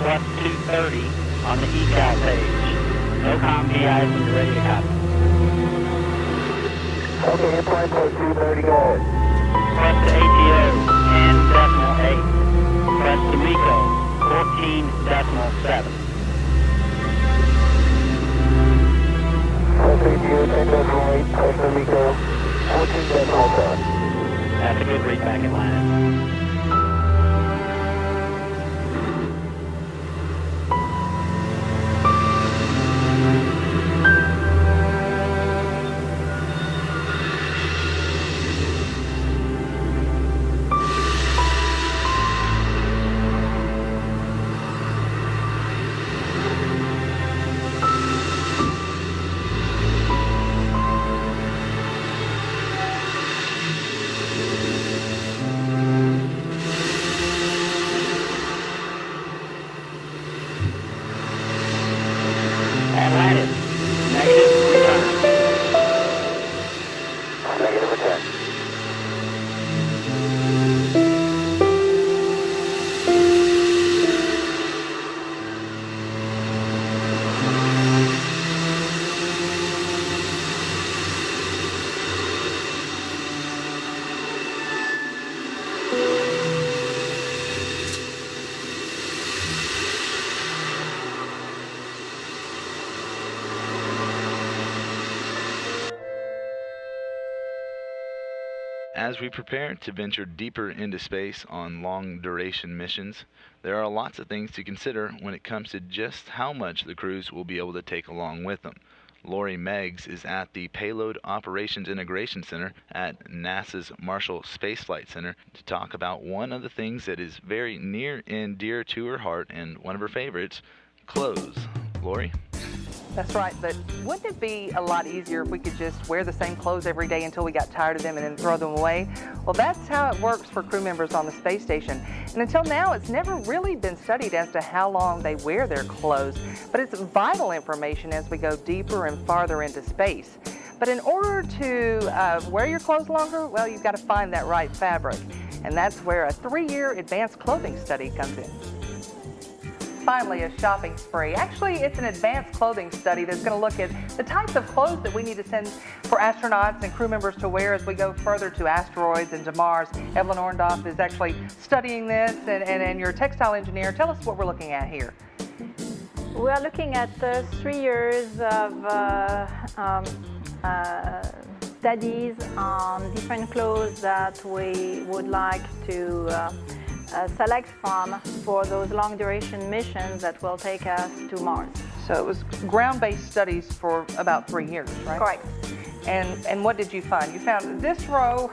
plus 230 on the eCal page. No com PIs when you're ready to copy. Okay, your flight plus 230, go ahead. Plus to ATO, 10.8. Plus to MECO, 14.7. Plus ATO, 10.8, plus to MECO, 14.7. That's a good read back in line. Atlantis, negative return. Negative return. As we prepare to venture deeper into space on long-duration missions, there are lots of things to consider when it comes to just how much the crews will be able to take along with them. Lori Meggs is at the Payload Operations Integration Center at NASA's Marshall Space Flight Center to talk about one of the things that is very near and dear to her heart and one of her favorites, clothes. Lori? That's right, but wouldn't it be a lot easier if we could just wear the same clothes every day until we got tired of them and then throw them away? Well, that's how it works for crew members on the space station. And until now, it's never really been studied as to how long they wear their clothes, but it's vital information as we go deeper and farther into space. But in order to wear your clothes longer, well, you've got to find that right fabric. And that's where a 3-year advanced clothing study comes in. Finally, a shopping spree. Actually, it's an advanced clothing study that's going to look at the types of clothes that we need to send for astronauts and crew members to wear as we go further to asteroids and to Mars. Evelyn Orndorff is actually studying this, and you're a textile engineer. Tell us what we're looking at here. We are looking at 3 years of studies on different clothes that we would like to select from for those long duration missions that will take us to Mars. So it was ground-based studies for about 3 years, right? Correct. And what did you find? You found this row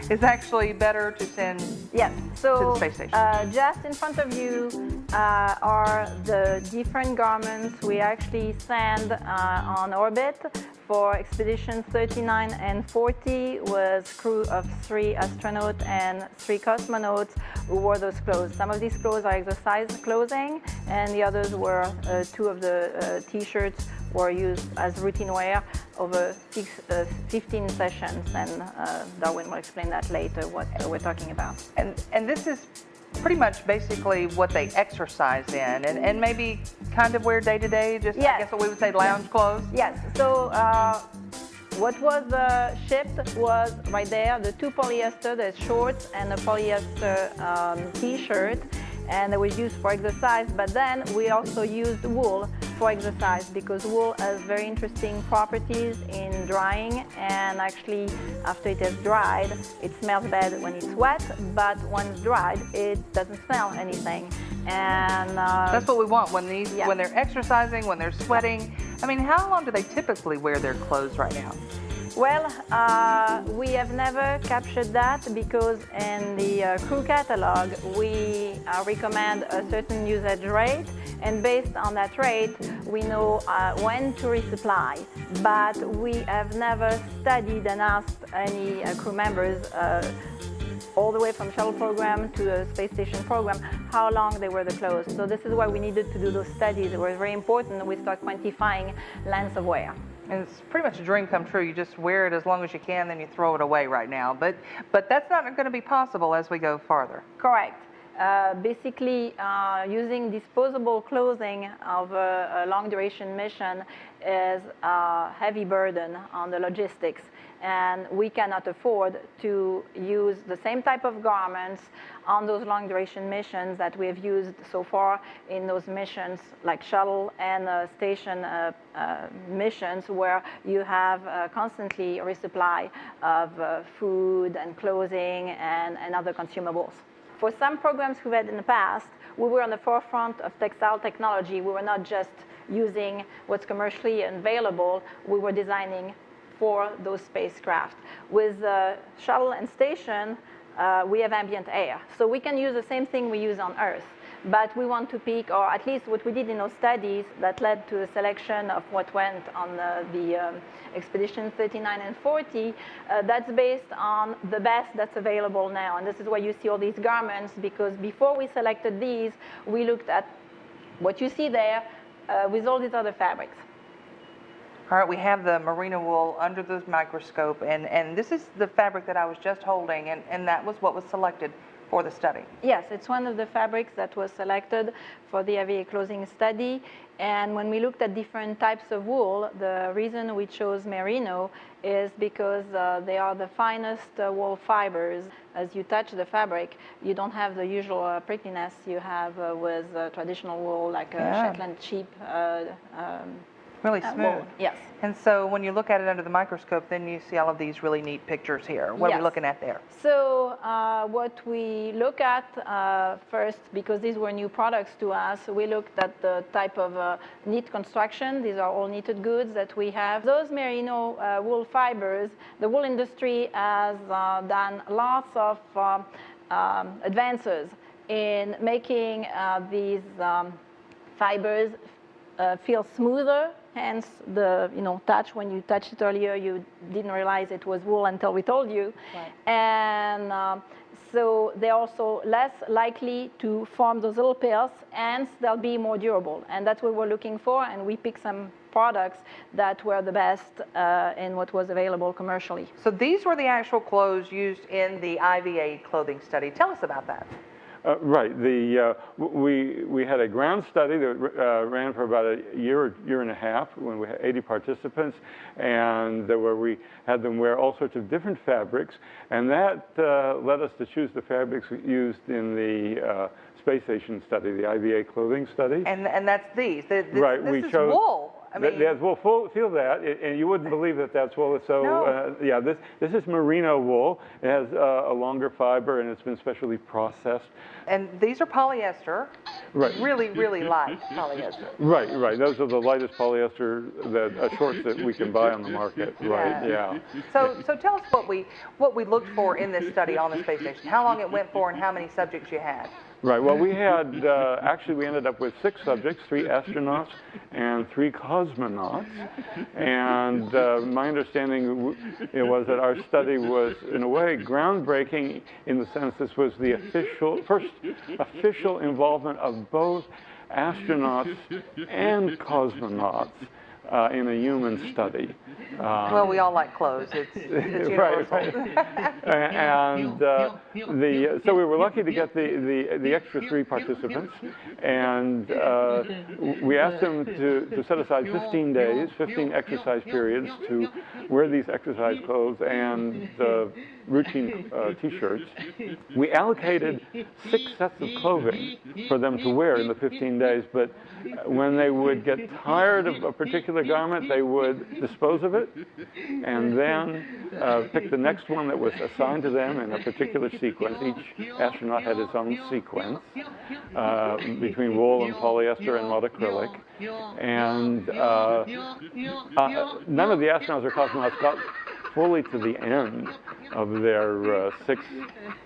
is actually better to send yes. So, to the space station. Just in front of you are the different garments we actually send on orbit for expeditions 39 and 40 was crew of 3 astronauts and 3 cosmonauts who wore those clothes. Some of these clothes are exercise clothing, and the others were 2 of the t-shirts were used as routine wear over 15 sessions, and Darwin will explain that later, what we're talking about. And this is pretty much basically what they exercise in, and maybe kind of wear day to day, just yes. I guess what we would say lounge clothes? Yes, so what was shipped was right there, the 2 polyester, the shorts, and a polyester t-shirt, and they were used for exercise, but then we also used wool for exercise because wool has very interesting properties in drying, and actually after it is dried, it smells bad when it's wet, but when it's dried, it doesn't smell anything. And that's what we want when these, yeah. when they're exercising, when they're sweating. I mean, how long do they typically wear their clothes right now? Well, we have never captured that because in the crew catalog, we recommend a certain usage rate, and based on that rate, we know when to resupply. But we have never studied and asked any crew members all the way from shuttle program to the space station program, how long they wear the clothes. So this is why we needed to do those studies. It was very important we start quantifying lengths of wear. And it's pretty much a dream come true. You just wear it as long as you can, then you throw it away right now. But that's not going to be possible as we go farther. Correct. Basically, using disposable clothing of a long-duration mission is a heavy burden on the logistics, and we cannot afford to use the same type of garments on those long-duration missions that we have used so far in those missions like shuttle and station missions, where you have constantly a resupply of food and clothing and other consumables. For some programs we've had in the past, we were on the forefront of textile technology. We were not just using what's commercially available, we were designing for those spacecraft. With shuttle and station, we have ambient air. So we can use the same thing we use on Earth, but we want to peak, or at least what we did in those studies that led to the selection of what went on the Expedition 39 and 40, that's based on the best that's available now. And this is why you see all these garments, because before we selected these, we looked at what you see there with all these other fabrics. All right, we have the merino wool under the microscope, and this is the fabric that I was just holding, and that was what was selected for the study. Yes, it's one of the fabrics that was selected for the AVA clothing study. And when we looked at different types of wool, the reason we chose merino is because they are the finest wool fibers. As you touch the fabric, you don't have the usual prickliness you have with traditional wool, like Shetland sheep. Really smooth. Wool. Yes. And so when you look at it under the microscope, then you see all of these really neat pictures here. What are we looking at there? So what we look at first, because these were new products to us, we looked at the type of knit construction. These are all knitted goods that we have. Those merino wool fibers, the wool industry has done lots of advances in making these fibers feel smoother. Hence the touch. When you touched it earlier, you didn't realize it was wool until we told you. Right. And so they're also less likely to form those little pills, and they'll be more durable. And that's what we're looking for. And we picked some products that were the best in what was available commercially. So these were the actual clothes used in the IVA clothing study. Tell us about that. Right. We had a ground study that ran for about a year and a half, when we had 80 participants, and where we had them wear all sorts of different fabrics, and that led us to choose the fabrics used in the space station study, the IVA clothing study. And that's these. Right. This is wool. I mean, yes, well, feel that, and you wouldn't believe that that's wool. So, no. Yeah, this is merino wool. It has a longer fiber, and it's been specially processed. And these are polyester. Right. Really, really light polyester. Right. Those are the lightest polyester shorts that we can buy on the market. Right. Yeah. So tell us what we looked for in this study on the space station. How long it went for, and how many subjects you had. Right. Well, we had actually we ended up with 6 subjects, 3 astronauts and 3 cosmonauts. And my understanding was that our study was, in a way, groundbreaking in the sense this was the first official involvement of both astronauts and cosmonauts in a human study. Well, we all like clothes. It's universal. Right. And so we were lucky to get the extra 3 participants, and we asked them to set aside 15 days, 15 exercise periods to wear these exercise clothes and routine T-shirts. We allocated 6 sets of clothing for them to wear in the 15 days, but when they would get tired of a particular garment, they would dispose of it and then pick the next one that was assigned to them in a particular sequence. Each astronaut had his own sequence between wool and polyester and mud acrylic. And none of the astronauts or cosmonauts got fully to the end of their 6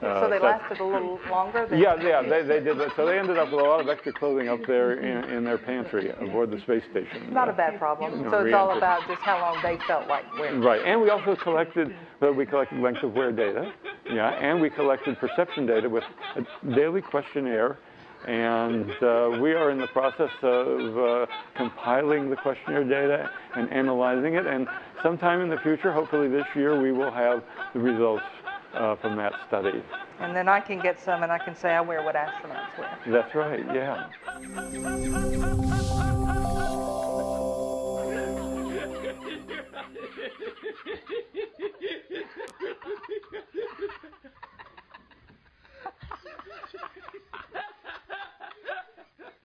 So they lasted a little longer? Yeah, they did that. So they ended up with a lot of extra clothing up there in their pantry aboard the space station. Not a bad problem. So it's all about just how long they felt like wearing. Right, and we also collected length of wear data, and we collected perception data with a daily questionnaire. And we are in the process of compiling the questionnaire data and analyzing it. And sometime in the future, hopefully this year, we will have the results from that study. And then I can get some and I can say I wear what astronauts wear. That's right, yeah.